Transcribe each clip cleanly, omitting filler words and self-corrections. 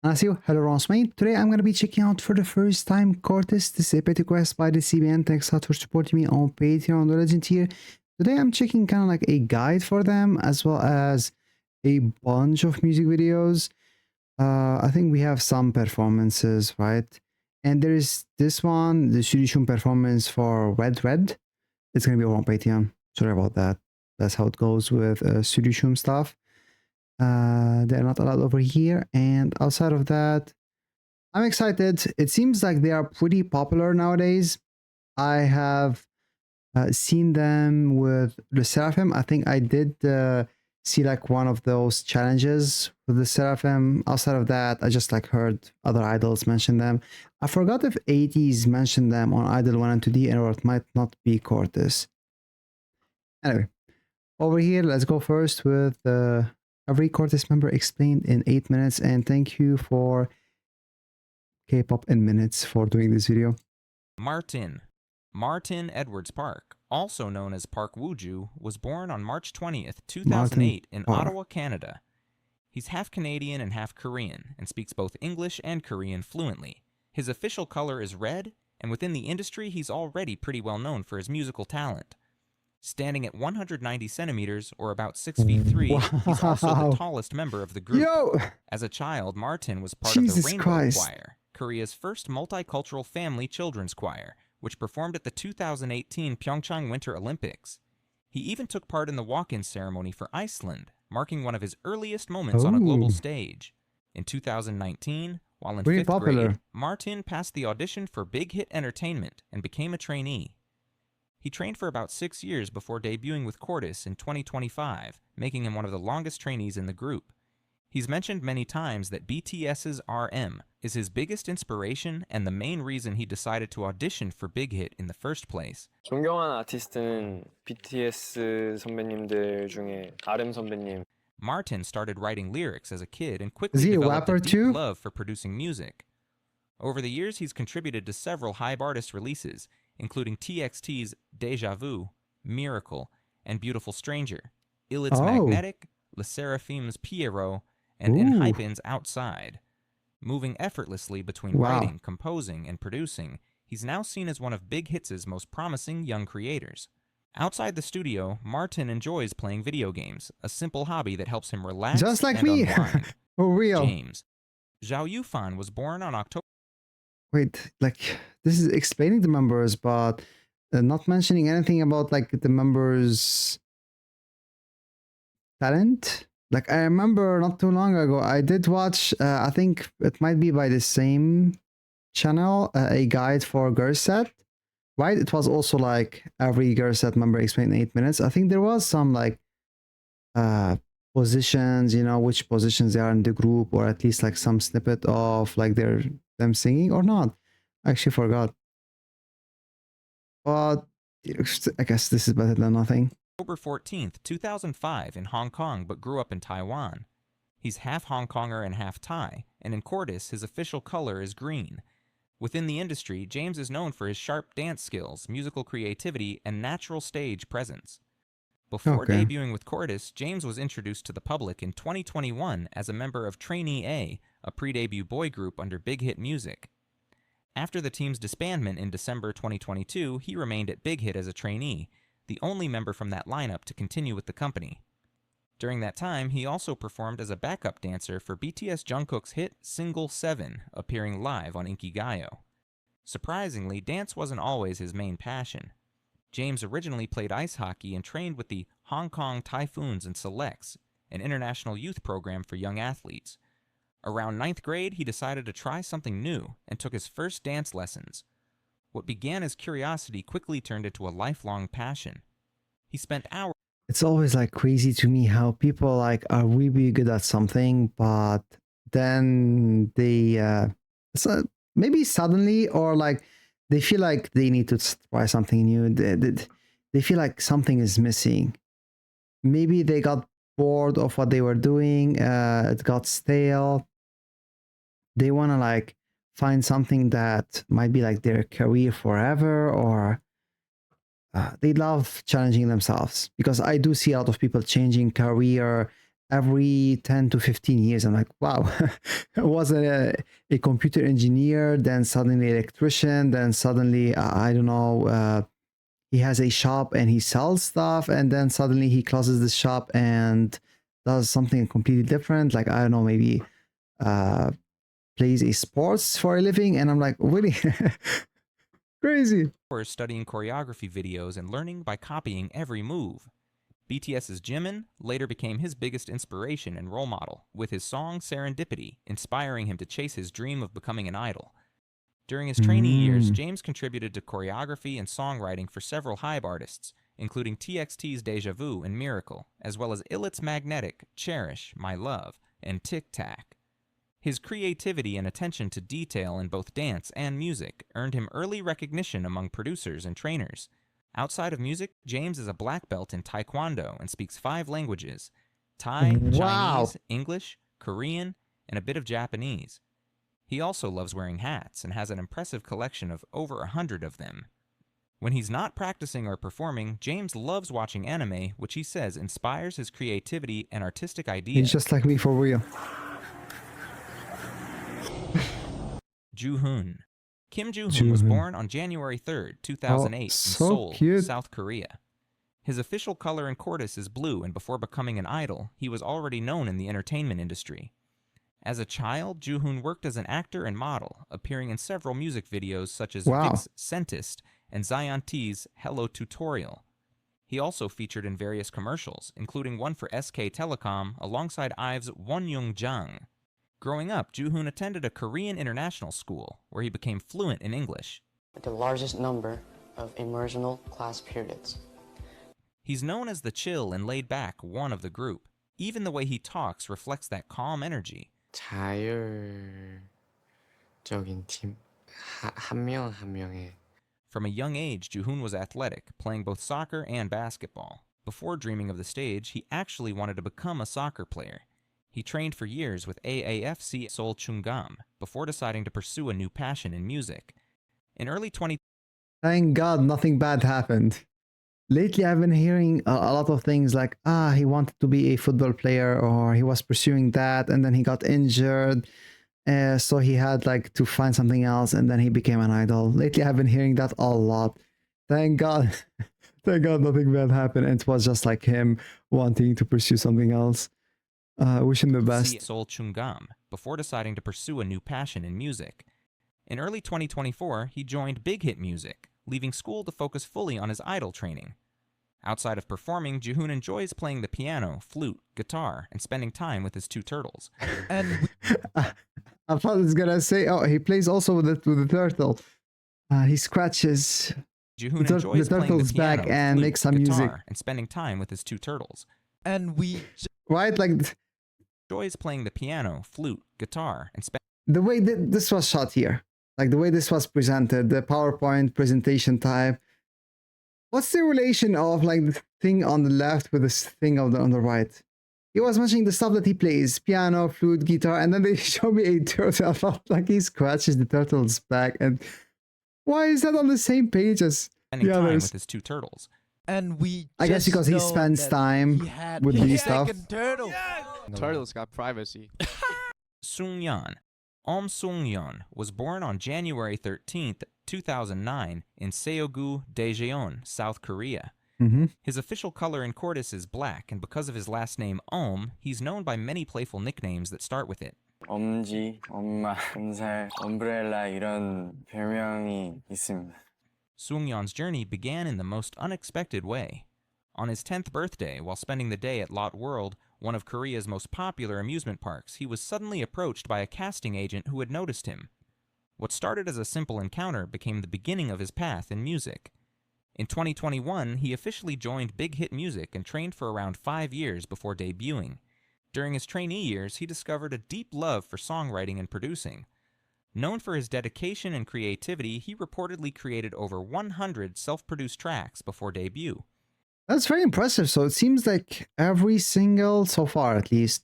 Anasio, hello Rosmain. Today I'm going to be checking out for the first time CORTIS. This is a pet request by the CBN. Thanks a lot for supporting me on Patreon on the Legend tier. Today I'm checking kind of like a guide for them as well as a bunch of music videos. I think we have some performances, right? And there is this one, the CHOOM performance for Redred. It's going to be over on Patreon. Sorry about that. That's how it goes with CHOOM stuff. They're not allowed over here, and outside of that, I'm excited. It seems like they are pretty popular nowadays. I have seen them with the Seraphim. I think I did see like one of those challenges with the Seraphim. Outside of that, I just like heard other idols mention them. I forgot if 80s mentioned them on Idol 1 and 2D, or it might not be CORTIS. Anyway, over here, let's go first with every CORTIS member explained in 8 minutes, and thank you for Kpop in minutes for doing this video. Martin Edwards Park, also known as Park Wooju, was born on March 20th, 2008 in Ottawa, Canada. He's half Canadian and half Korean, and speaks both English and Korean fluently. His official color is red, and within the industry he's already pretty well known for his musical talent. Standing at 190 centimeters, or about 6 feet 3, he's also the tallest member of the group. As a child, Martin was part of the Rainbow Choir, Korea's first multicultural family children's choir, which performed at the 2018 Pyeongchang Winter Olympics. He even took part in the walk-in ceremony for Iceland, marking one of his earliest moments on a global stage. In 2019, while in 5th grade, Martin passed the audition for BigHit Entertainment and became a trainee. He trained for about 6 years before debuting with CORTIS in 2025, making him one of the longest trainees in the group. He's mentioned many times that BTS's RM is his biggest inspiration and the main reason he decided to audition for BigHit in the first place. 존경하는 아티스트는 BTS 선배님들 중에 RM 선배님. Martin started writing lyrics as a kid and quickly developed a deep love for producing music. Over the years, he's contributed to several HYBE artist releases, including TXT's Deja Vu, Miracle, and Beautiful Stranger, Illit's Magnetic, Le Seraphim's Pierrot, and HYBE's Outside. Moving effortlessly between writing, composing, and producing, he's now seen as one of BigHit's most promising young creators. Outside the studio, Martin enjoys playing video games, a simple hobby that helps him relax just like and me. unwind. For real. James Zhao Yufan was born on October... Wait, like, this is explaining the members, but not mentioning anything about, like, the members' talent? Like, I remember not too long ago, I did watch, I think it might be by the same channel, a guide for Gerset, right? It was also, like, every Gerset member explained in 8 minutes. I think there was some, like, positions, you know, which positions they are in the group, or at least, like, some snippet of, like, them singing or not. I actually forgot. But I guess this is better than nothing. October 14th, 2005 in Hong Kong, but grew up in Taiwan. He's half Hong Konger and half Thai, and in CORTIS, his official color is green. Within the industry, James is known for his sharp dance skills, musical creativity, and natural stage presence. Before debuting with CORTIS, James was introduced to the public in 2021 as a member of Trainee a pre-debut boy group under BigHit Music. After the team's disbandment in December 2022, he remained at BigHit as a trainee, the only member from that lineup to continue with the company. During that time, he also performed as a backup dancer for BTS Jungkook's hit Single 7, appearing live on Inkigayo. Surprisingly, dance wasn't always his main passion. James originally played ice hockey and trained with the Hong Kong Typhoons and Selects, an international youth program for young athletes. Around 9th grade, he decided to try something new and took his first dance lessons. What began as curiosity quickly turned into a lifelong passion. He spent hours... It's always like crazy to me how people like are really good at something, but then they maybe suddenly, or like they feel like they need to try something new. They feel like something is missing. Maybe they got bored of what they were doing. It got stale. They want to like find something that might be like their career forever, or they love challenging themselves, because I do see a lot of people changing career every 10 to 15 years. I'm like, wow. Was a computer engineer, then suddenly electrician, then suddenly I don't know, he has a shop and he sells stuff, and then suddenly he closes the shop and does something completely different, like I don't know, maybe plays a sports for a living. And I'm like, really? Crazy. Studying choreography videos and learning by copying every move. BTS's Jimin later became his biggest inspiration and role model, with his song Serendipity inspiring him to chase his dream of becoming an idol. During his trainee years, James contributed to choreography and songwriting for several HYBE artists, including TXT's Deja Vu and Miracle, as well as Illit's Magnetic, Cherish, My Love, and Tic Tac. His creativity and attention to detail in both dance and music earned him early recognition among producers and trainers. Outside of music, James is a black belt in Taekwondo and speaks 5 languages: Thai, Chinese, English, Korean, and a bit of Japanese. He also loves wearing hats and has an impressive collection of over 100 of them. When he's not practicing or performing, James loves watching anime, which he says inspires his creativity and artistic ideas. He's just like me for real. Joo-hoon. Kim Joo-hoon was born on January 3rd, 2008 in Seoul, South Korea. His official color in CORTIS is blue, and before becoming an idol, he was already known in the entertainment industry. As a child, Joo-hoon worked as an actor and model, appearing in several music videos such as Vic's Scentist and Zion T's Hello Tutorial. He also featured in various commercials, including one for SK Telecom alongside IVE's Wonyoung-jang. Growing up, Joo-hoon attended a Korean international school, where he became fluent in English. The largest number of immersional class periods. He's known as the chill and laid-back one of the group. Even the way he talks reflects that calm energy. 자율적인 팀, 한 명 한 명의. From a young age, Joo-hoon was athletic, playing both soccer and basketball. Before dreaming of the stage, he actually wanted to become a soccer player. He trained for years with AAFC Seoul Chungam before deciding to pursue a new passion in music. In early 20... Thank God nothing bad happened. Lately, I've been hearing a lot of things like, he wanted to be a football player, or he was pursuing that, and then he got injured, so he had like to find something else, and then he became an idol. Lately, I've been hearing that a lot. Thank God. Thank God nothing bad happened. And it was just like him wanting to pursue something else. Wish him the best. Seoul Chungam before deciding to pursue a new passion in music. In early 2024, he joined BigHit Music, leaving school to focus fully on his idol training. Outside of performing, Joo-hoon enjoys playing the piano, flute, guitar, and spending time with his 2 turtles. And I thought I was gonna say, he plays also with the turtle. He scratches Joo-hoon enjoys the turtle's playing the piano, back and flute, makes some guitar, music. and spending time with his 2 turtles. And we right, like enjoys playing the piano, flute, guitar, and the way this was shot here, like the way this was presented, the PowerPoint presentation type. What's the relation of like the thing on the left with this thing on the right? He was mentioning the stuff that he plays, piano, flute, guitar, and then they show me a turtle. I felt like he scratches the turtle's back, and why is that on the same page as the others? With his 2 turtles. And we I guess because he spends time with these stuff. Turtle. Turtles got privacy. Sung-yeon. Sung-yeon was born on January 13th, 2009 in Seogu, Daejeon, South Korea. His official color in CORTIS is black, and because of his last name he's known by many playful nicknames that start with it. 엄지, 엄마, 은살, 엄브렐라 이런 별명이 있습니다. Sung-yeon's journey began in the most unexpected way. On his 10th birthday, while spending the day at Lot World, one of Korea's most popular amusement parks, he was suddenly approached by a casting agent who had noticed him. What started as a simple encounter became the beginning of his path in music. In 2021, he officially joined BigHit Music and trained for around 5 years before debuting. During his trainee years, he discovered a deep love for songwriting and producing. Known for his dedication and creativity, he reportedly created over 100 self-produced tracks before debut. That's very impressive. So it seems like every single, so far at least,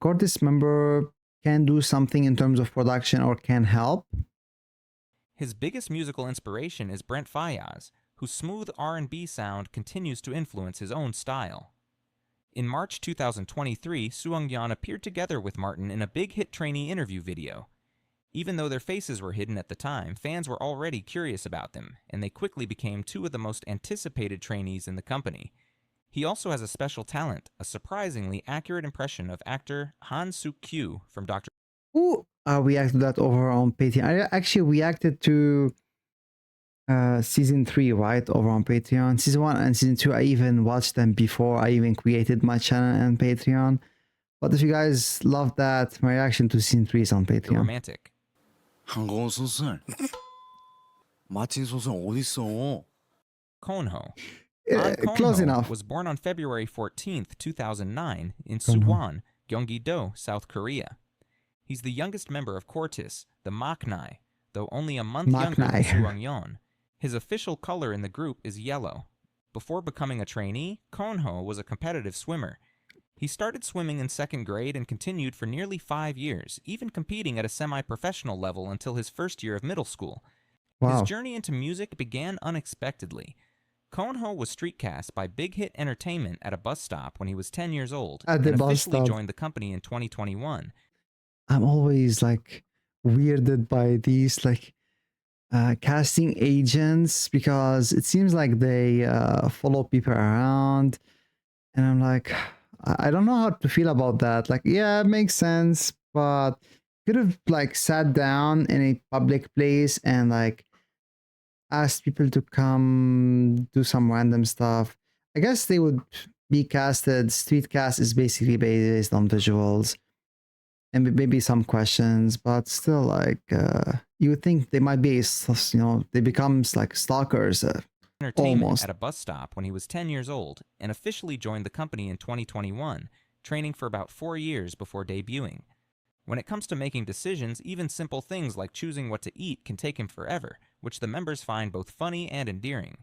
CORTIS member can do something in terms of production or can help. His biggest musical inspiration is Brent Faiyaz, whose smooth R&B sound continues to influence his own style. In March 2023, Suwon-yeon appeared together with Martin in a Big Hit trainee interview video. Even though their faces were hidden at the time, fans were already curious about them, and they quickly became two of the most anticipated trainees in the company. He also has a special talent, a surprisingly accurate impression of actor Han Suk-kyu from Dr. Who reacted to that over on Patreon? I actually reacted to season 3, right, over on Patreon. Season 1 and season 2, I even watched them before I even created my channel and Patreon. But if you guys love that, my reaction to season 3 is on Patreon. Romantic. 한국어 소설 마친 소설 어딨어? Konho. Yeah, Han close Konho enough. was born on February 14th, 2009 in Konho. Suwon, Gyeonggi-do, South Korea. He's the youngest member of CORTIS, the Maknae, though only a month younger than Maknae. Suwon-yeon. His official color in the group is yellow. Before becoming a trainee, Konho was a competitive swimmer. He started swimming in 2nd grade and continued for nearly 5 years, even competing at a semi-professional level until his first year of middle school. Wow. His journey into music began unexpectedly. Konho was streetcast by Big Hit Entertainment at a bus stop when he was 10 years old At the and bus officially stop. joined the company in 2021. I'm always like weirded by these like casting agents because it seems like they follow people around, and I'm like, I don't know how to feel about that. Like, yeah, it makes sense, but could have like sat down in a public place and like asked people to come do some random stuff. I guess they would be casted. Street cast is basically based on visuals and maybe some questions, but still, like, you would think they might be, they becomes like stalkers. Entertainment Almost. at a bus stop when he was 10 years old and officially joined the company in 2021, training for about 4 years before debuting. When it comes to making decisions, even simple things like choosing what to eat can take him forever, which the members find both funny and endearing.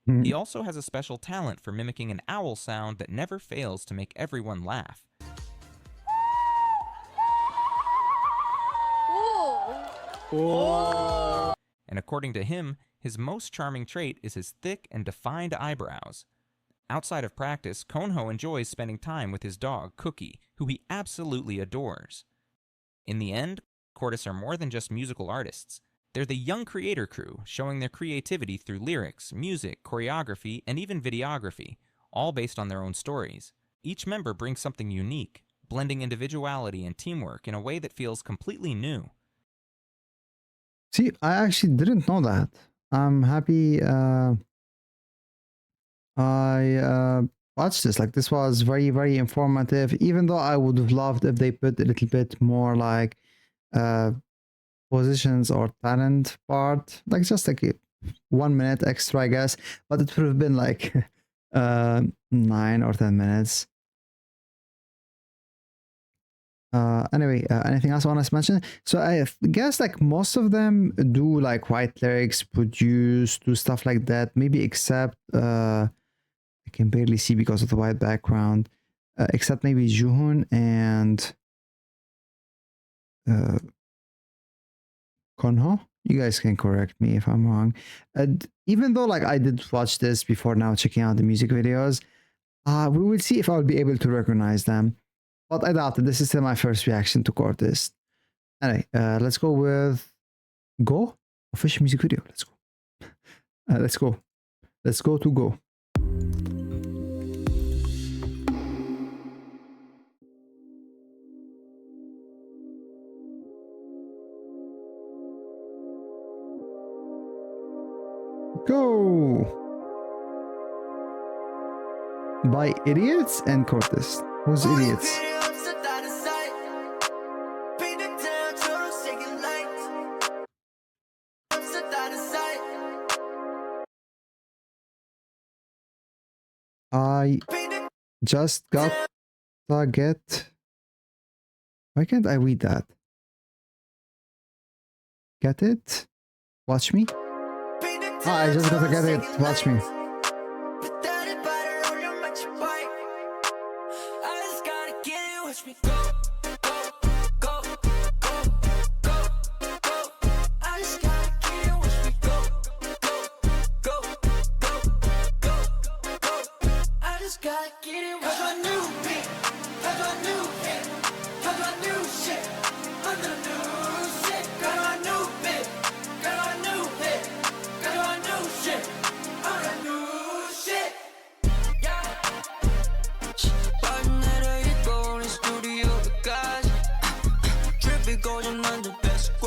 Hmm. He also has a special talent for mimicking an owl sound that never fails to make everyone laugh. And according to him, his most charming trait is his thick and defined eyebrows. Outside of practice, Konho enjoys spending time with his dog, Cookie, who he absolutely adores. In the end, CORTIS are more than just musical artists. They're the young creator crew, showing their creativity through lyrics, music, choreography, and even videography, all based on their own stories. Each member brings something unique, blending individuality and teamwork in a way that feels completely new. See, I actually didn't know that. I'm happy I watched this. Like, this was very, very informative, even though I would have loved if they put a little bit more like positions or talent part, like just like 1 minute extra, I guess, but it would have been like 9 or 10 minutes. Anyway, anything else I want to mention? So I guess like most of them do like write lyrics, produce, do stuff like that. Maybe except I can barely see because of the white background. Except maybe Juhoon and Konho. You guys can correct me if I'm wrong. Even though like I did watch this before now, checking out the music videos, we will see if I'll be able to recognize them. But I doubt it. This is still my first reaction to CORTIS. Anyway, let's go with Go. Official music video. Let's go. Let's go. Let's go to Go. Go! By Idiots and CORTIS. Who's Idiots? I just got to get. Why can't I read that? Get it? Watch me? Ah, I just gotta get it. Watch me.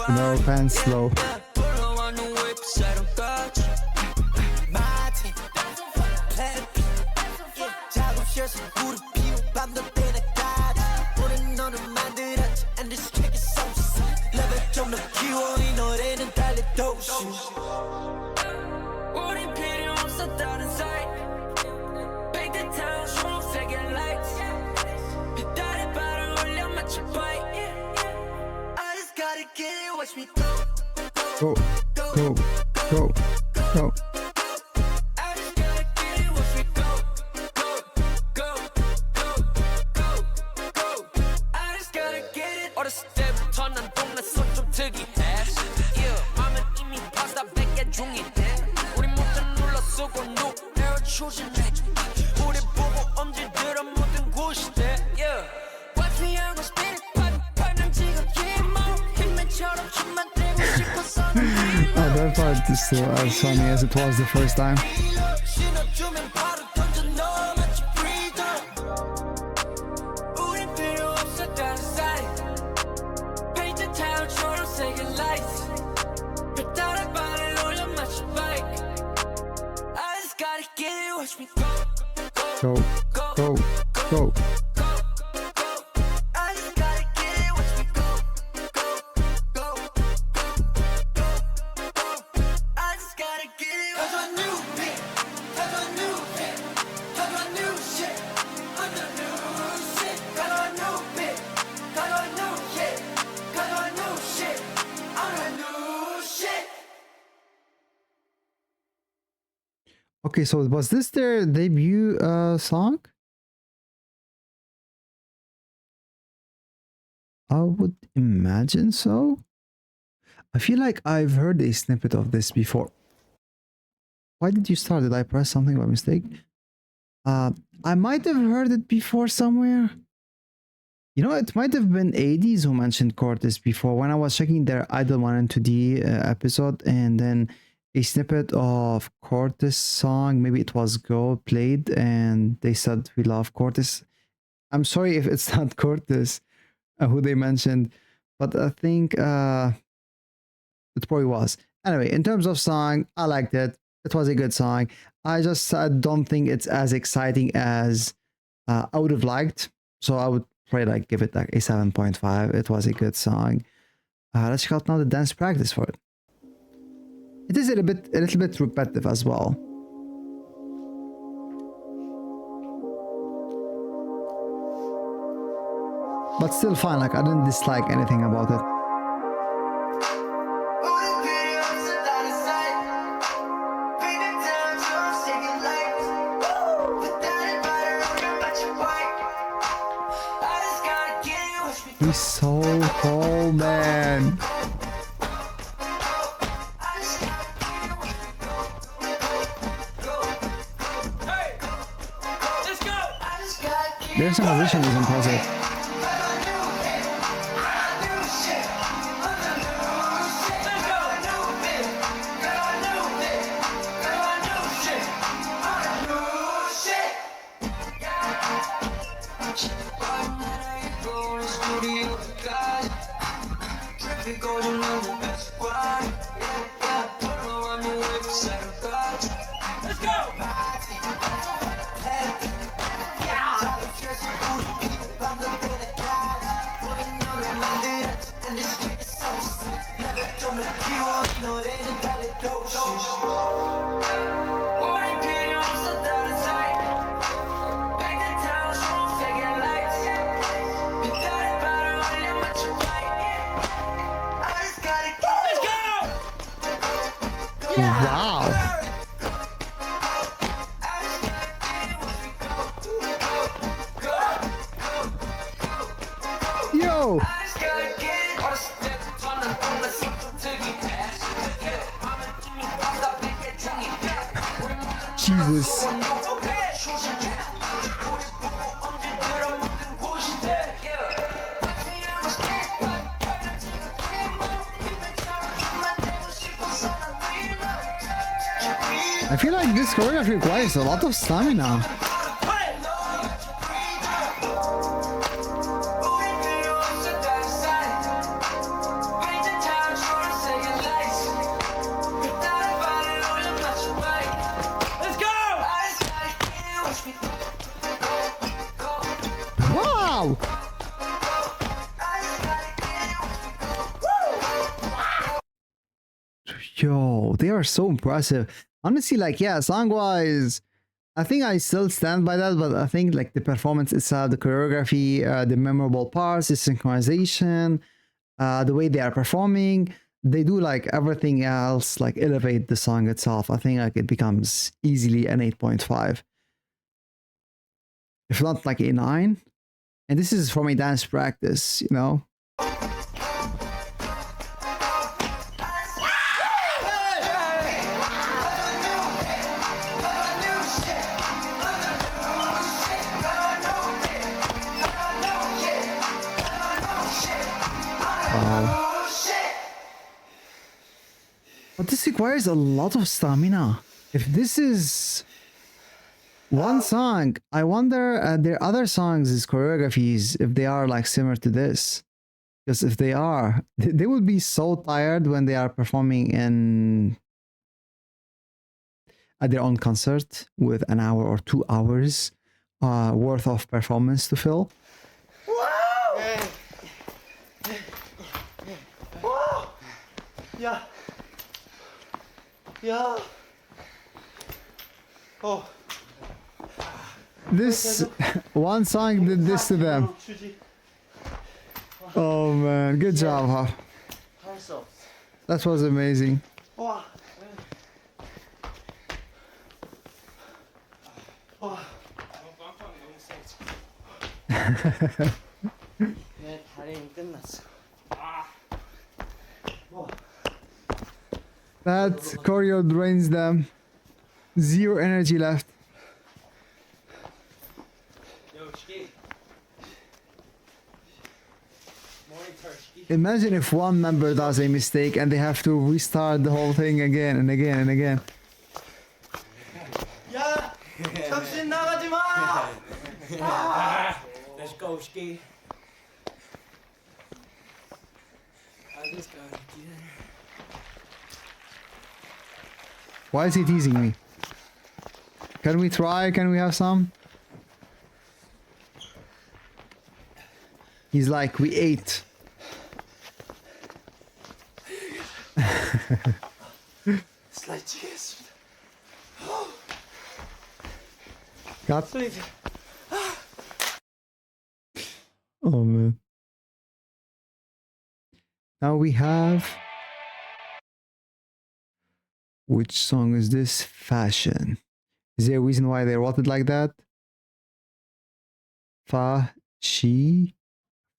No pants slow. Go, go, go, go. Oh, that part is still as funny as it was the first time. Go, go, go. Okay, so was this their debut song? I would imagine so. I feel like I've heard a snippet of this before. Why did you start? Did I press something by mistake? I might have heard it before somewhere. You know, it might have been ADs who mentioned Cortis before when I was checking their Idol 1 and 2D episode, and then a snippet of Cortis song, maybe it was Go, played, and they said we love Cortis. I'm sorry if it's not Cortis who they mentioned, but I think it probably was. Anyway, in terms of song, I liked it. It was a good song. I don't think it's as exciting as I would have liked, so I would probably like give it like a 7.5. It was a good song. Let's check out now the dance practice for it. It is a little bit repetitive as well. But still fine, like I didn't dislike anything about it. He's so tall, man. Their composition is impressive. Wow. Yo. Jesus. I feel like this choreography requires a lot of stamina. Yo, they are so impressive. Honestly, like, yeah, song-wise, I think I still stand by that, but I think like the performance itself, the choreography, the memorable parts, the synchronization, the way they are performing, they do like everything else, like elevate the song itself. I think like it becomes easily an 8.5. If not like a 9. And this is from a dance practice, you know? But this requires a lot of stamina. If this is one song, I wonder their other songs' choreographies, if they are like similar to this. Because if they are, they will be so tired when they are performing at their own concert with an hour or 2 hours worth of performance to fill. Yeah. Yeah. Oh. This one song did this to them. Oh man, good job, huh? That was amazing. 와. 내 다리는 끝났어. That choreo drains them. Zero energy left. Imagine if one member does a mistake and they have to restart the whole thing again and again and again. 야, 정신 나가지 마. Let's go, ski. I just gotta get. Why is he teasing me? Can we try? Can we have some? He's like, we ate. 슬라이치겠습니다. Got. Oh man. Now we have. Which song is this? Fashion. Is there a reason why they wrote it like that? Fashi.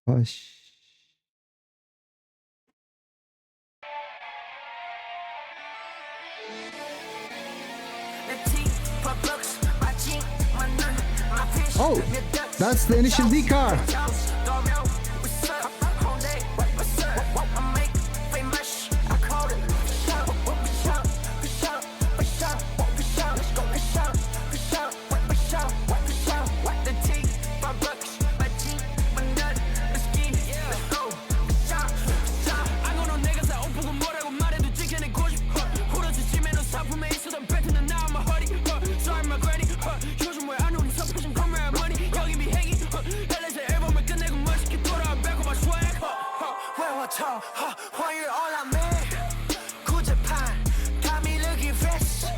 Fash. Oh, that's the initial D car.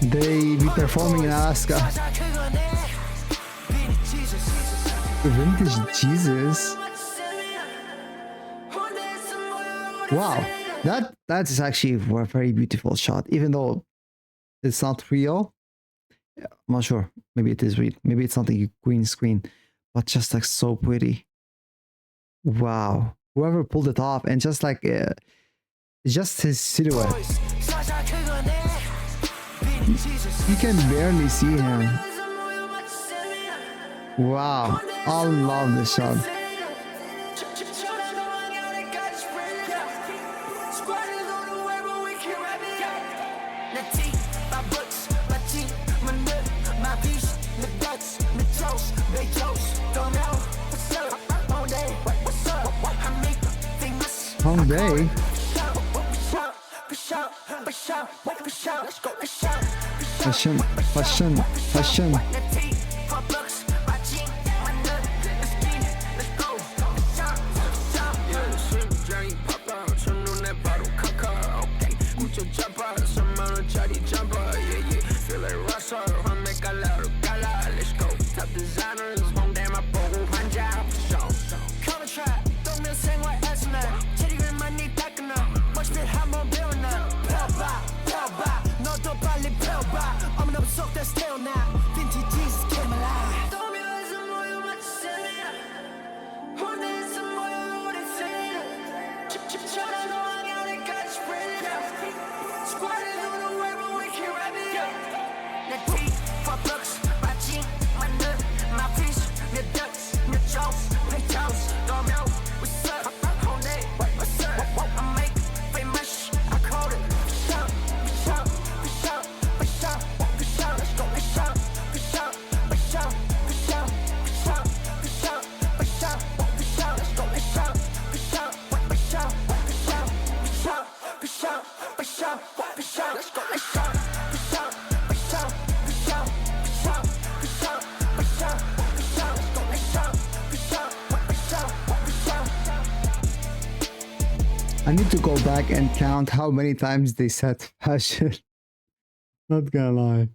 They be performing in Alaska. Vintage Jesus. Wow, that is actually a very beautiful shot, even though it's not real. I'm not sure. Maybe it is real. Maybe it's something green screen, but just like so pretty. Wow, whoever pulled it off, and just like just his silhouette. You can barely see him. Wow, I love this shot. Long day. Fashion, fashion, fashion. I need to go back and count how many times they said fashion. Not gonna lie.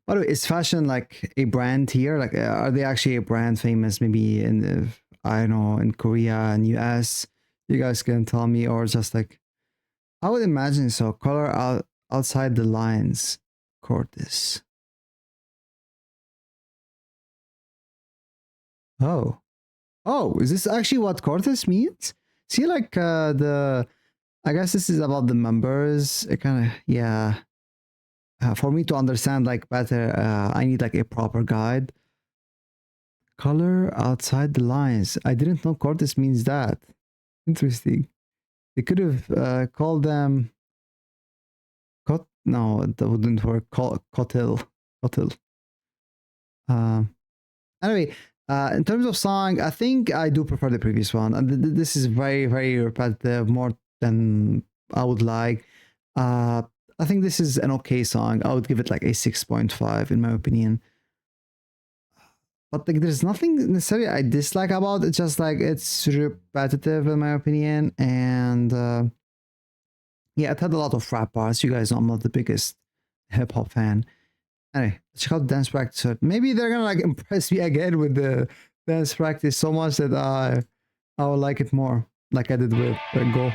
By the way, is fashion like a brand here? Like, are they actually a brand famous maybe in the, I don't know, in Korea and US? You guys can tell me, or just like, I would imagine so. Color outside the lines, CORTIS. Oh, is this actually what CORTIS means? See, like I guess this is about the members. It kind of, yeah. For me to understand like better, I need like a proper guide. Color outside the lines. I didn't know CORTIS means that. Interesting. They could have called them. No, that wouldn't work. Cotil. Anyway. In terms of song, I think I do prefer the previous one. And this is very, very repetitive, more than I would like. I think this is an okay song. I would give it like a 6.5 in my opinion. But like, there's nothing necessarily I dislike about it. Just like it's repetitive in my opinion. And yeah, it had a lot of rap parts. You guys know I'm not the biggest hip hop fan. Anyway, let's check out the dance practice. Maybe they're gonna like impress me again with the dance practice so much that I will like it more, like I did with Go.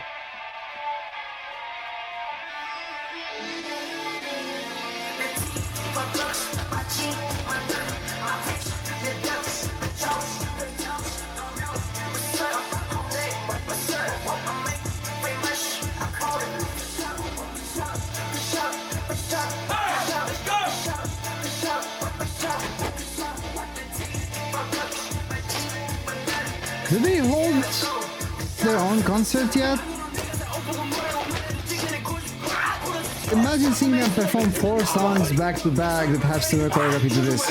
Do they hold their own concert yet? Imagine seeing them perform 4 songs back to back that have similar choreography to this.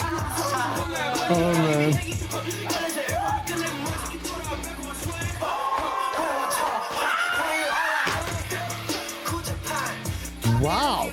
Oh man. Wow.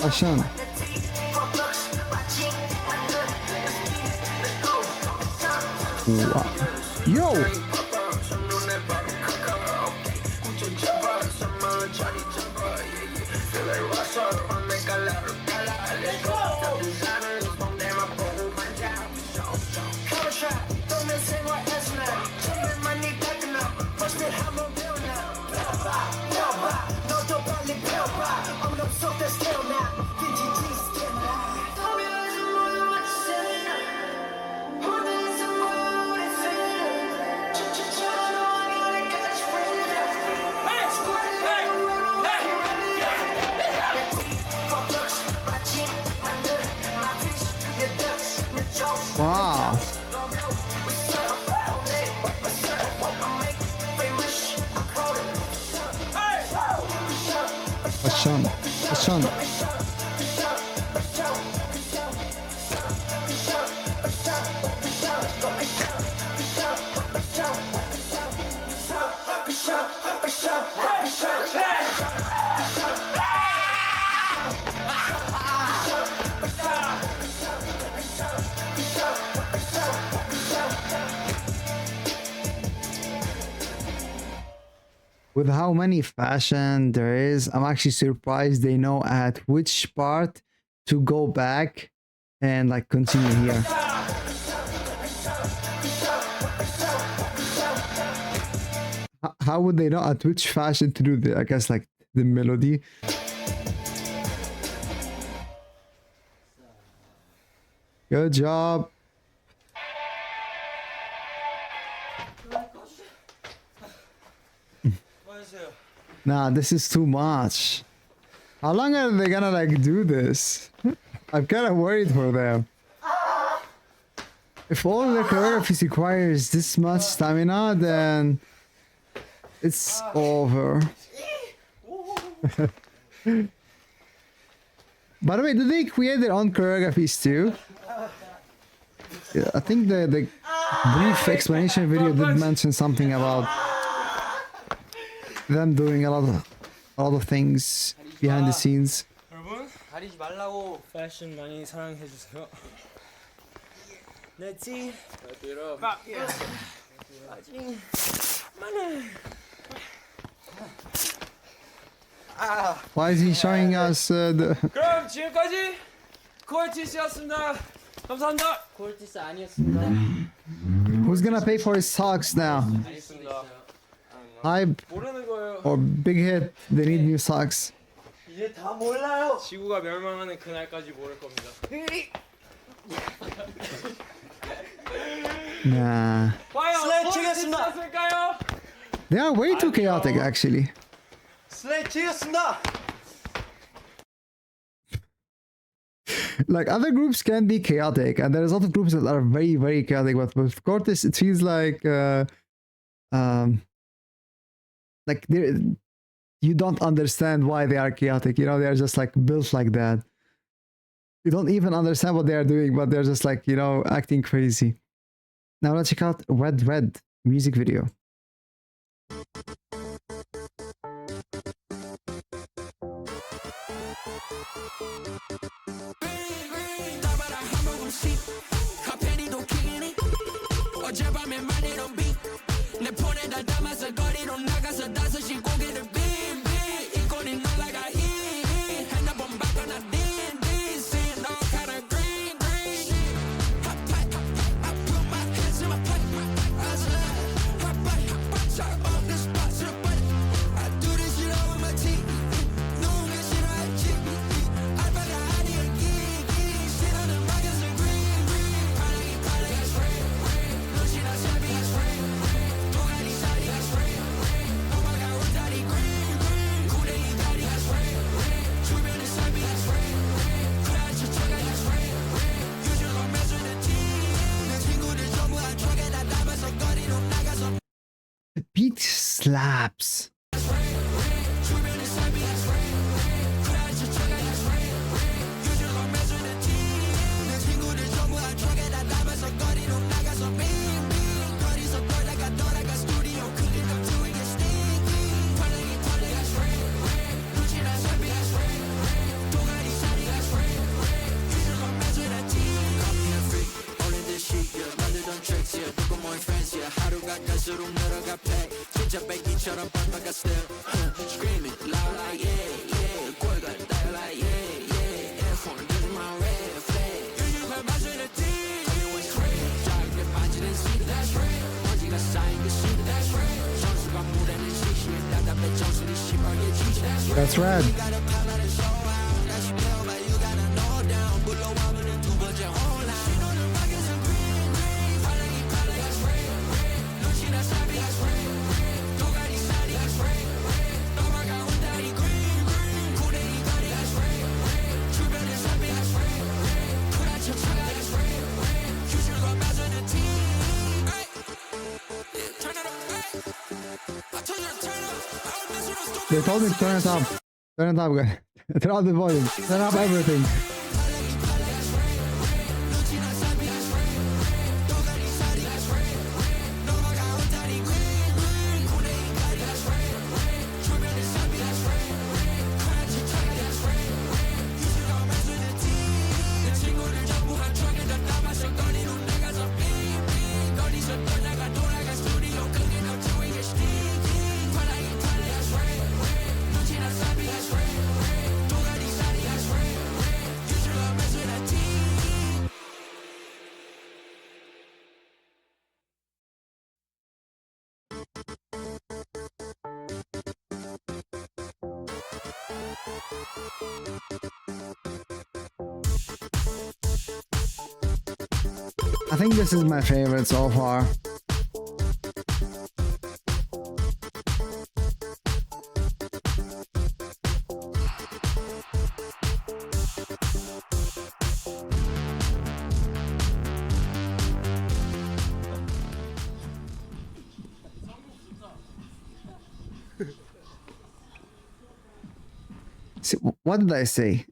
Fashion. Wow. Yo! Wow. FaSHioN, FaSHioN. With how many fashion there is, I'm actually surprised they know at which part to go back and like continue here. How would they know at which fashion to do the, I guess, like the melody? Good job. Nah, this is too much. How long are they gonna like do this? I'm kind of worried for them. If all the choreography requires this much stamina, then it's over. By the way, do they create their own choreographies too? Yeah, I think the brief explanation video did mention something about them doing a lot of things behind the scenes. 여러분 가리지 말라고 패션 많이 사랑해 주세요. 렛츠 Why is he showing us the... 그럼 지금까지 코르티스였습니다. 감사합니다. 코르티스 아니었습니다. Who's gonna pay for his socks now? 알겠습니다. HYBE 모르는 거예요. or BigHit, they need new socks. 이제 다 몰라요. 지구가 멸망하는 그날까지 모를 겁니다. Nah. 과연 코르티스였을까요? They are way too chaotic actually. 슬래치였습니다. Like other groups can be chaotic and there's a lot of groups that are very, very chaotic, but with CORTIS it feels like you don't understand why they are chaotic, you know, they're just like built like that. You don't even understand what they are doing, but they're just like, you know, acting crazy. Now let's check out Red music video. The beat slaps. That's red. They told me to turn it up. Turn it up, guys. Turn up the volume. Turn up everything. I think this is my favorite so far. See, what did I say?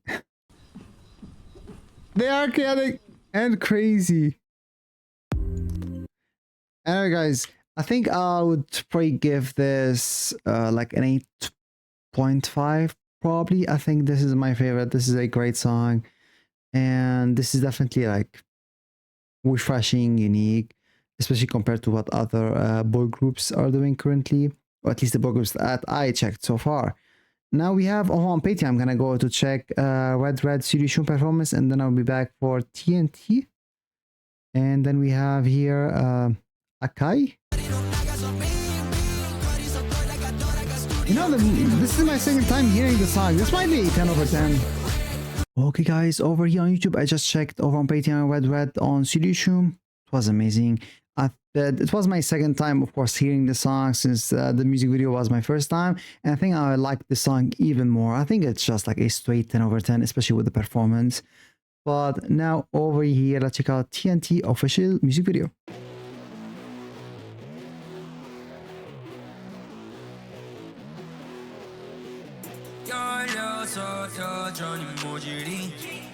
They are chaotic and crazy. Anyway, guys, I think I would probably give this like an 8.5 probably. I think this is my favorite. This is a great song, and this is definitely like refreshing, unique, especially compared to what other boy groups are doing currently, or at least the boy groups that I checked so far. Now we have on Patreon. I'm gonna go to check Red Studio CHOOM performance, and then I'll be back for TNT. And then we have here ACAI. You know, this is my second time hearing the song. This might be 10 over 10. Okay, guys, over here on YouTube, I just checked over on Patreon Red on Studio CHOOM. It was amazing. It was my second time, of course, hearing the song since the music video was my first time. And I think I like the song even more. I think it's just like a straight 10 over 10, especially with the performance. But now over here, let's check out TNT official music video.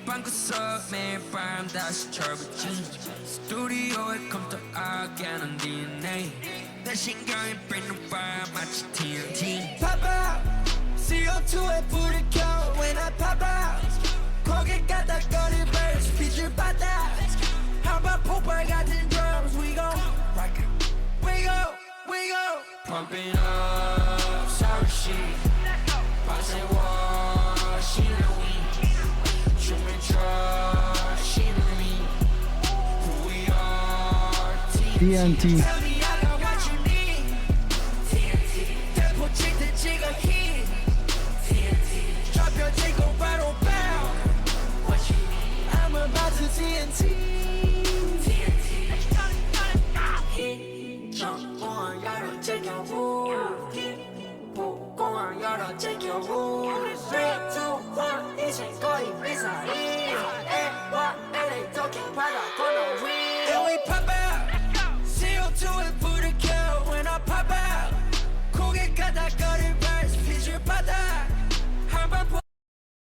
방구석 매일 밤 다시 철부진 스튜디오에 컴퓨터 아껴는 DNA 내 신경이 뺏는 밤 마치 TNT Pop out CO2에 불을 켜 when I pop out 고개 까닥거릴 verse 빛을 받아 한번 폭발 같은 drums we gon' rock it we go pumping up sorry shit 밤새 washing away TNT.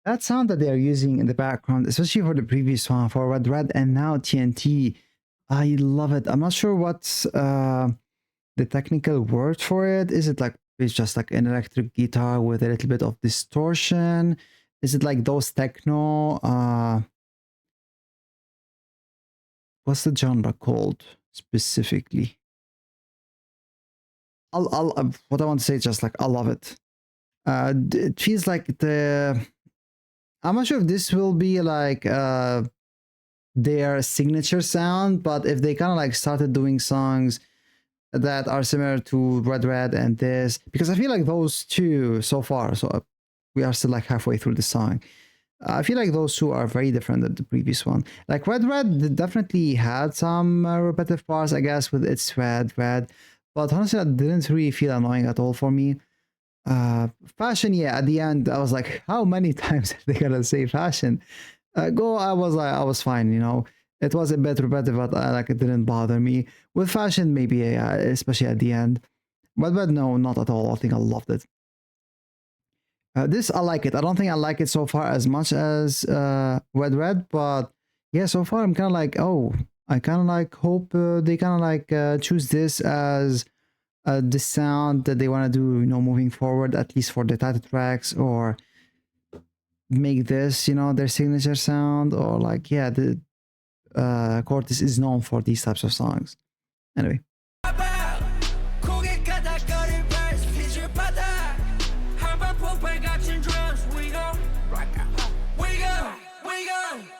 That sound that they are using in the background, especially for the previous one, for Red and now TNT, I love it. I'm not sure what's the technical word for it. Is it like it's just like an electric guitar with a little bit of distortion? Is it like those techno? What's the genre called specifically? What I want to say is just like I love it. It feels like I'm not sure if this will be like their signature sound, but if they kind of like started doing songs that are similar to Red and this, because I feel like those two so far, so we are still like halfway through the song, I feel like those two are very different than the previous one. Like Red definitely had some repetitive parts, I guess, with its red, but honestly, that didn't really feel annoying at all for me. Fashion, yeah, at the end I was like, how many times are they gonna say fashion? Go, I was fine, you know. It was a bit repetitive, but like it didn't bother me. With fashion, maybe, yeah, especially at the end. But no, not at all. I think I loved it. This I like it. I don't think I like it so far as much as Red, but yeah, so far I'm kind of like, oh, I kind of like hope they kind of like choose this as the sound that they want to do, you know, moving forward, at least for the title tracks, or make this, you know, their signature sound, or like, yeah, the Cortis is known for these types of songs. Anyway.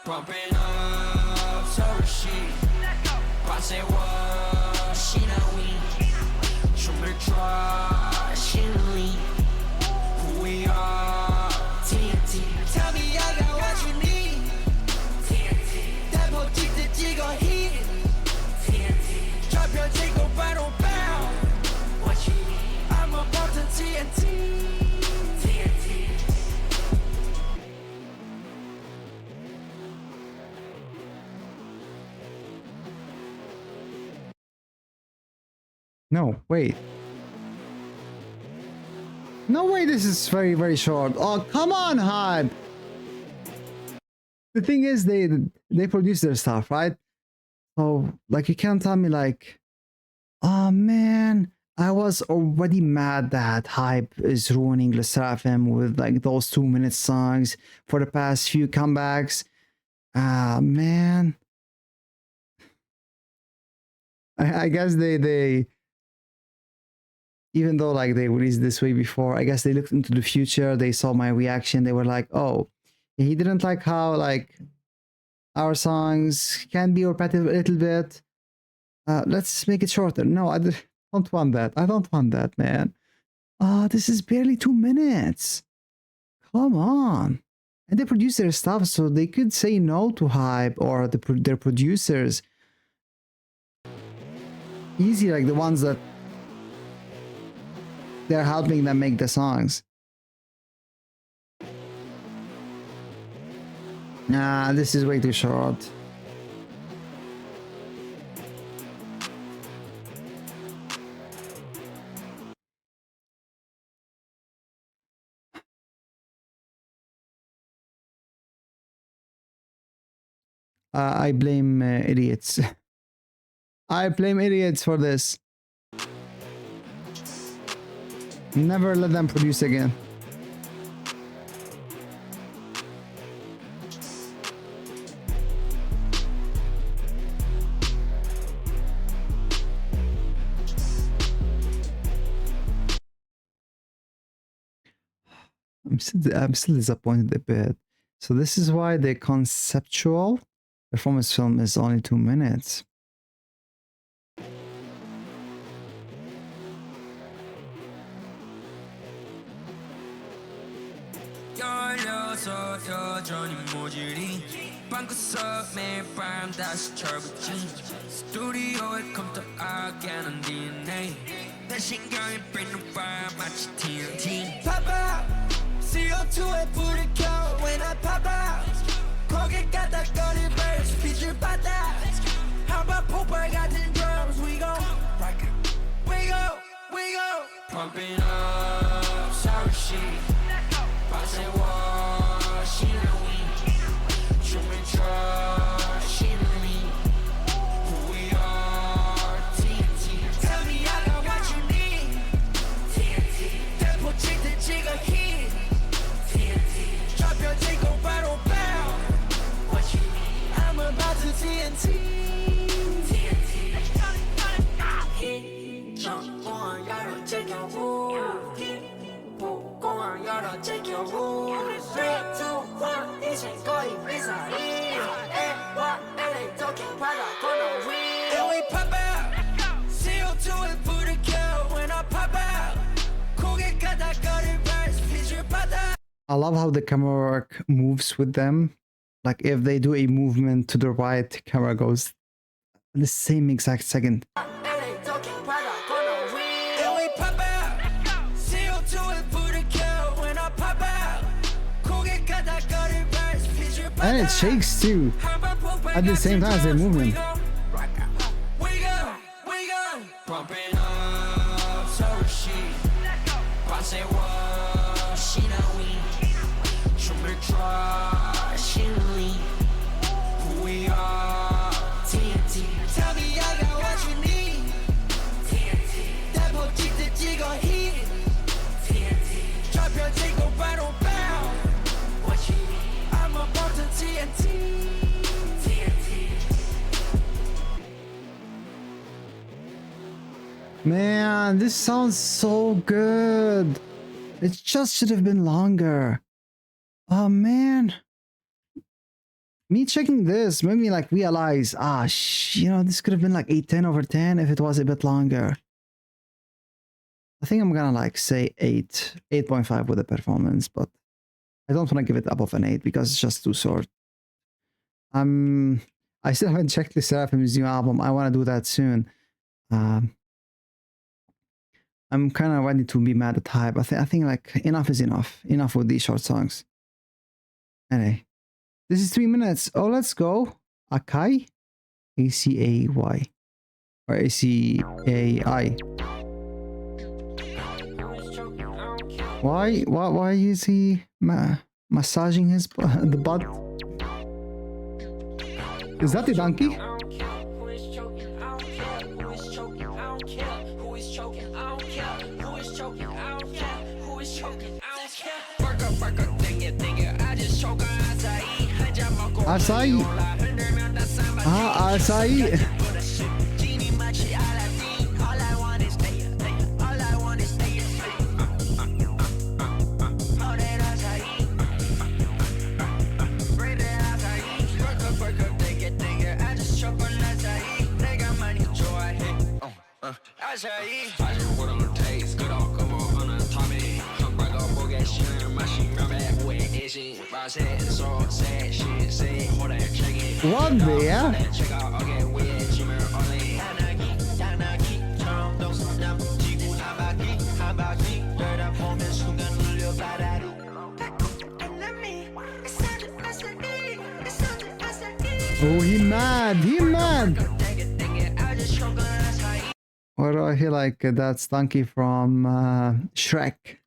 Bumping up, so she say what she know we 춤을 춰 신ely who we are TNT tell me I got what you need TNT 대포 찍듯 찍어 hit TNT 좌표지고 바로 bound what you need I'm about to TNT No, wait. No way, this is very, very short. Oh, come on, HYBE. The thing is, they produce their stuff, right? So, like, you can't tell me, like, oh, man, I was already mad that HYBE is ruining Le Seraphim with, like, those 2-minute songs for the past few comebacks. Ah, man. I guess they even though like they released this way before, I guess they looked into the future, they saw my reaction, they were like, oh, he didn't like how like our songs can be repetitive a little bit. Let's make it shorter. No, I don't want that. I don't want that, man. This is barely 2 minutes. Come on. And they produce their stuff, so they could say no to HYBE or their producers. Easy, like the ones that they're helping them make the songs. Nah, this is way too short. I blame idiots. I blame idiots for this. Never let them produce again. I'm still disappointed a bit. So this is why the conceptual performance film is only 2 minutes. 열려서 여전히 모질이 방구석 매일 밤 다시 철부지 스튜디오에 컴퓨터 악에는 DNA 내 신경이 breathing fire 마치 TNT Pop out CO2에 불을 켜 when I pop out 거기 까닥거릴 verse 빛을 받아 한번 폭발 같은 drums we go rock out we go pumping up sorry shit say what she know we 춤을 춰 신ely who we are TNT tell me I got what you need TNT 대포 찍듯 찍어 hit TNT 좌표지고 바로 bound what you need I'm about to TNT TNT hit jump on 열어 제껴보 공항 열어 제껴보 3, 2, 1 이젠 거의 미사일 애와 LA 도킹 바다 건너 위 And we pop out CO2에 불을 켜 when I pop out 고개 까닥거릴 verse 빛을 받아 I love how the camera work moves with them. Like if they do a movement to the right, camera goes the same exact second. And it shakes too, at the same time as they're moving. 신화위 춤을 춰 신위 Who we are TNT Tell me I got what you need TNT 대포 찍듯 찍어 hit TNT 좌표 찍고 바로 bow What you need I'm about to TNT Man, this sounds so good. It just should have been longer. Oh man. Me checking this made me like realize, this could have been like a 10 over 10 if it was a bit longer. I think I'm gonna like say 8.5 with the performance, but I don't want to give it above an 8 because it's just too short. I still haven't checked the Seraphim's new album. I want to do that soon. I'm kind of ready to be mad at HYBE. I think like enough is enough. Enough with these short songs. Anyway, this is 3 minutes. Oh, let's go. ACAI? A-C-A-Y. Or A-C-A-I. Why is he massaging his the butt? Is that the donkey? Acai. Acai. What the hell? Oh, he mad. He mad. Or do I feel like that's Donkey from Shrek?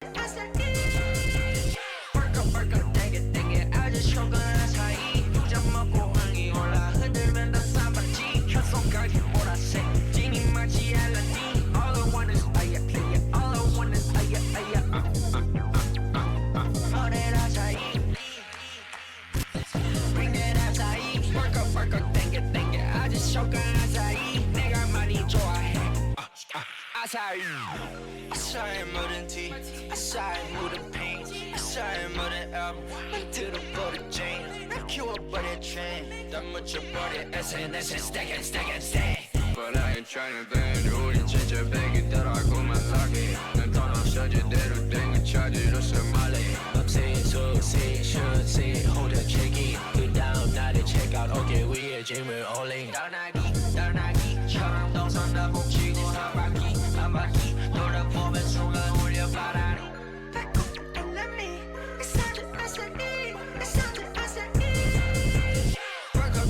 Sorry, more than tea. Sorry, more than pain. Sorry, more than album. Until the body chain. Make you a body train. That much your body SNS and stack and stack and stack. But I ain't trying to bend. 우린 진짜 베기더라고만 lucky. 난 떠나서 제대로 된 거 찾으러 말해. I'm saying so, say, should say, hold the check-in. 그 다음 날에 check out. Okay, 위에 짐을 올린. 떠나기처럼 동선다 복치고 한 바퀴. 돌아보면 순간 울려바라니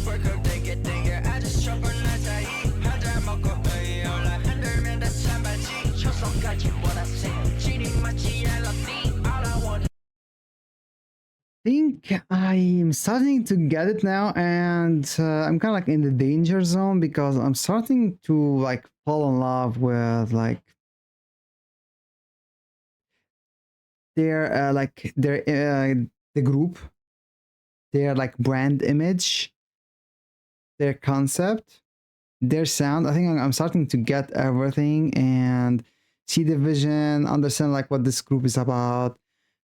Break up, 땡겨 아주 촉은 사이 한잔 먹고 올라 흔들면 다 찬바지 초성까지 보라색 진이 마치 앨러디 All I want I think I'm starting to get it now, and I'm kind of like in the danger zone because I'm starting to like fall in love with like their the group, their like brand image, their concept, their sound. I think I'm starting to get everything and see the vision, understand like what this group is about,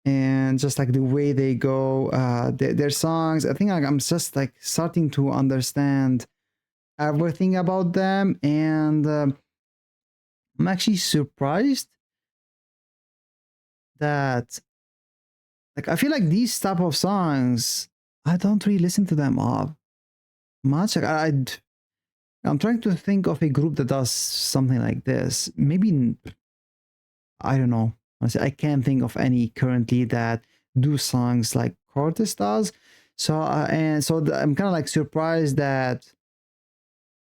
and just like the way they go, their songs. I think like, I'm just like starting to understand everything about them, and I'm actually surprised that like I feel like these type of songs I don't really listen to them much. Like I'm trying to think of a group that does something like this. Maybe I don't know. Honestly, I can't think of any currently that do songs like CORTIS does. So I'm kind of like surprised that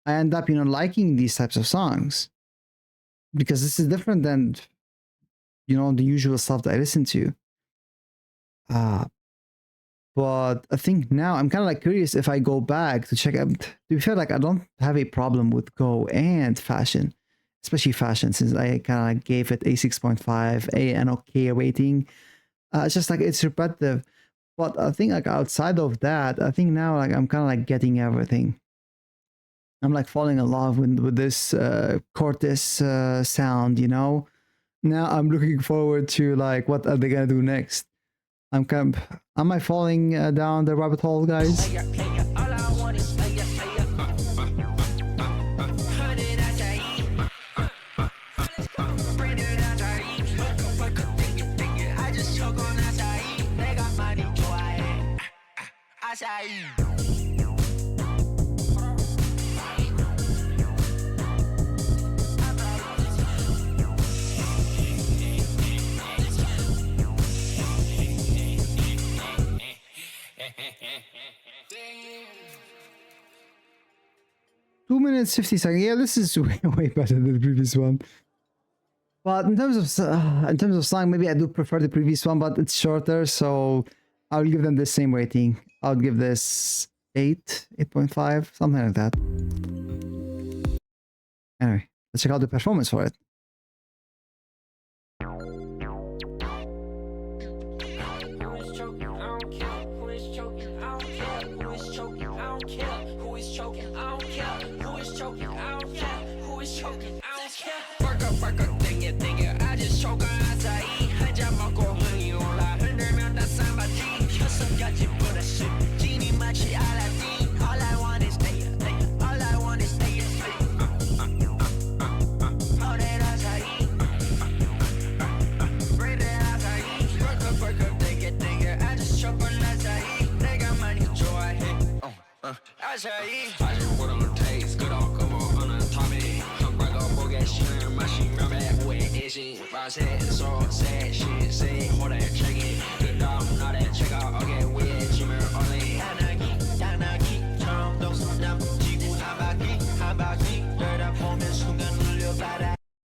I end up liking these types of songs, because this is different than the usual stuff that I listen to. But I think now I'm kind of like curious if I go back to check out. To be fair, like I don't have a problem with Go and FaSHioN, especially FaSHioN, since I kind of like gave it a 6.5, an okay rating. It's just like it's repetitive. But I think like outside of that, I think now like I'm kind of like getting everything. I'm like falling in love with this CORTIS sound, you know. Now I'm looking forward to like what are they gonna do next. Am I falling down the rabbit hole, guys? Two minutes 50 seconds. Yeah, this is way better than the previous one. But in terms of song, maybe I do prefer the previous one, but it's shorter, so I'll give them the same rating. I'll give this 8.5, something like that. Anyway, let's check out the performance for it.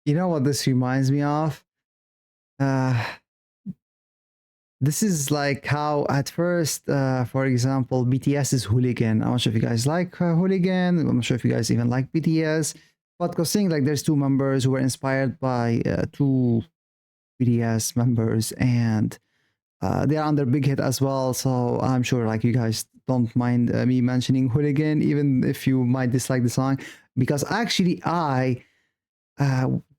You know what this reminds me of? This is like how at first, for example, BTS's Hooligan. I'm not sure if you guys like Hooligan. I'm not sure if you guys even like BTS. But considering like there's two members who were inspired by two BTS members, and they are under BigHit as well. So I'm sure like you guys don't mind me mentioning Hooligan, even if you might dislike the song, because actually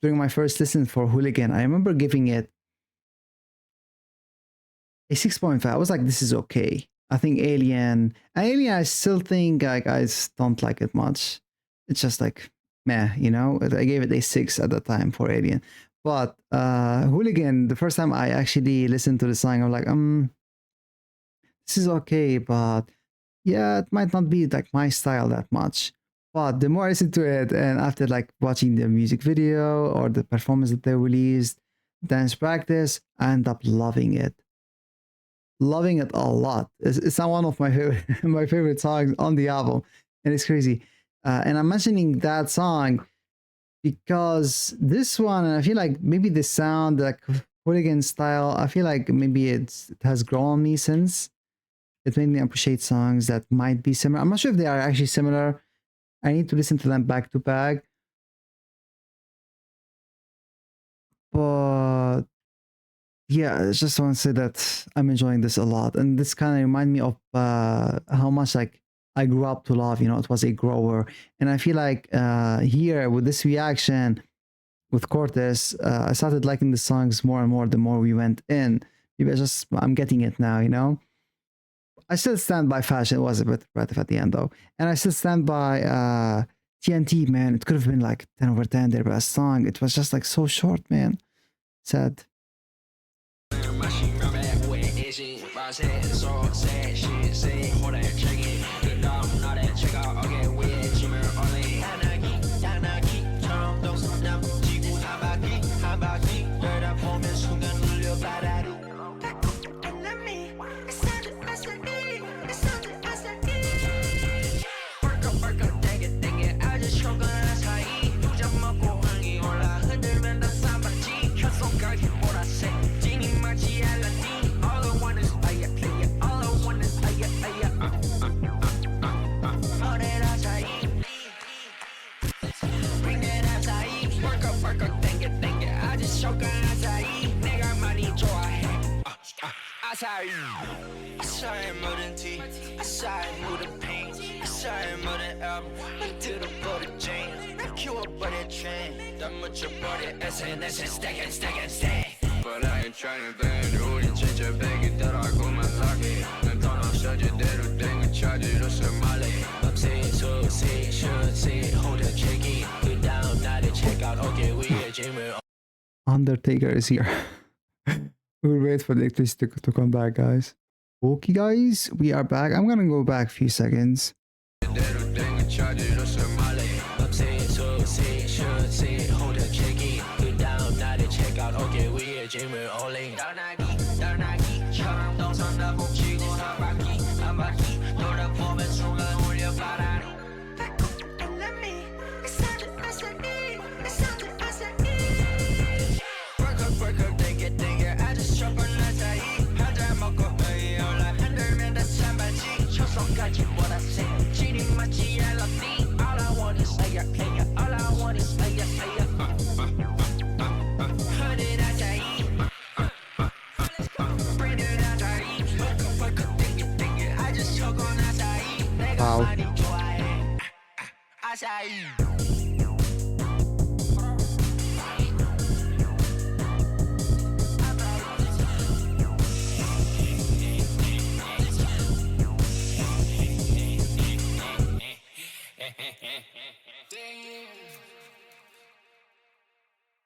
during my first listen for Hooligan, I remember giving it a 6.5. I was like, this is okay. I think Alien, I still think like I just don't like it much. It's just like meh, you know. I gave it a 6 at the time for Alien. But Hooligan, the first time I actually listened to the song, I'm like, this is okay, but yeah, it might not be like my style that much. But the more I listen to it, and after like watching the music video or the performance that they released, dance practice, I end up loving it. Loving it a lot. It's not one of my favorite my favorite songs on the album, and it's crazy. And I'm mentioning that song because this one, and I feel like maybe the sound, like Hooligan style, I feel like maybe it has grown on me since. It made me appreciate songs that might be similar. I'm not sure if they are actually similar. I need to listen to them back to back. But yeah, I just want to say that I'm enjoying this a lot. And this kind of remind me of how much like I grew up to love, you know, it was a grower. And I feel like here with this reaction with CORTIS, I started liking the songs more and more the more we went in. Maybe I'm getting it now, you know? I still stand by FaSHioN. It was a bit repetitive at the end though. And I still stand by TNT, man. It could have been like 10 over 10, their best song. It was just like so short, man. Sad. I saw him more than T, I saw him more than pain, I saw him more than album, until the border chain. I queue up on that train, that much about it, SNS, stack and stack and stack. But I ain't trying to bend, 우린 진짜 베기더라고만 lucky. 난 떠나서 제대로 된 거 찾으러 설말래. I'm saying so, say, should say, hold a check in. 그 다음 날에 check out, okay, 위에 짐을. Undertaker is here. We'll wait for the electricity to come back, guys. Okay, guys, we are back. I'm gonna go back a few seconds. I'm saying so, say, should say, hold a check in. 그 다음 날에 check out, okay, 위에 짐을 올린. 떠나기처럼 동선다 뭉치고 한 바퀴 돌아보면 순간 울려바라니. Break up, think it, I just chop on that tie. 한잔 먹고 올라 흔들면 다 산발지. 초성까지 what I say. 지리 맞지 앨러디. All I want is say it, all I want is say it. Hundred acai. Brand new acai. Break up, think it, I just choke on acai. 내가 많이 좋아해. acai.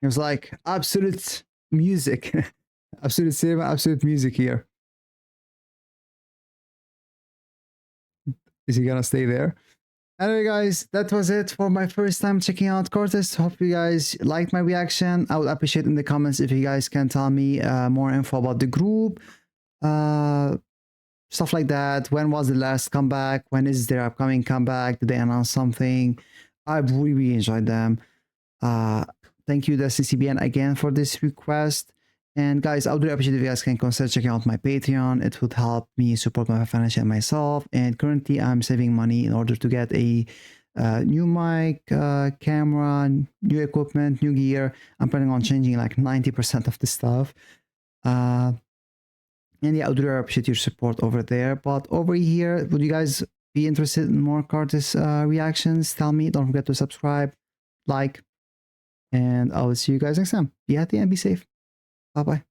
It was like absolute music. Absolute cinema, absolute music here. Is he gonna stay there? Anyway, guys, that was it for my first time checking out CORTIS. Hope you guys liked my reaction. I would appreciate in the comments if you guys can tell me more info about the group, stuff like that. When was the last comeback? When is their upcoming comeback? Did they announce something? I've really enjoyed them. Thank you, the CCBN, again for this request. And guys, I would really appreciate if you guys can consider checking out my Patreon. It would help me support my financial and myself. And currently, I'm saving money in order to get a new mic, camera, new equipment, new gear. I'm planning on changing like 90% of the stuff. And yeah, I would really appreciate your support over there. But over here, would you guys be interested in more CORTIS reactions? Tell me. Don't forget to subscribe, like, and I will see you guys next time. Be happy and be safe. Bye-bye.